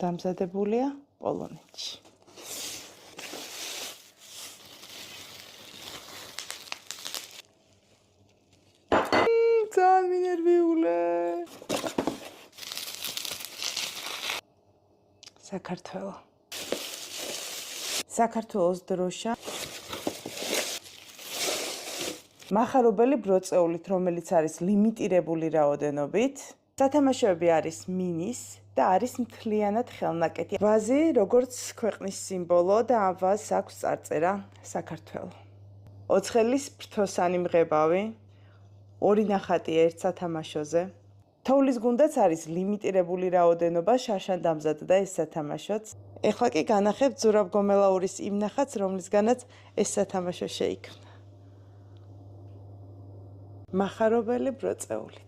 დამზადებულია პოლონეთში. ძალიან მინერვიულე. საქართველოს დროშა. მახარობელი ბროწეულით, რომელიც არის ლიმიტირებული რაოდენობით. სათამაშოები არის მინის და არის მთლიანად ხელნაკეთი. ვაზი, როგორც ქვეყნის სიმბოლო და ამ ვაზს აქვს წარწერა საქართველო. ოცხელის ფრთოსანი მღებავი, 2 ნახატი ერთ სათამაშოზე. თოვლის გუნდაც არის ლიმიტირებული რაოდენობა, შარშან დამზადდა ეს სათამაშოც. ეხლა კი განახებთ ზურაბ გომელაურის იმ ნახატს, რომლისგანაც ეს სათამაშო შეიქმნა. მახარობელი ბროწეულით.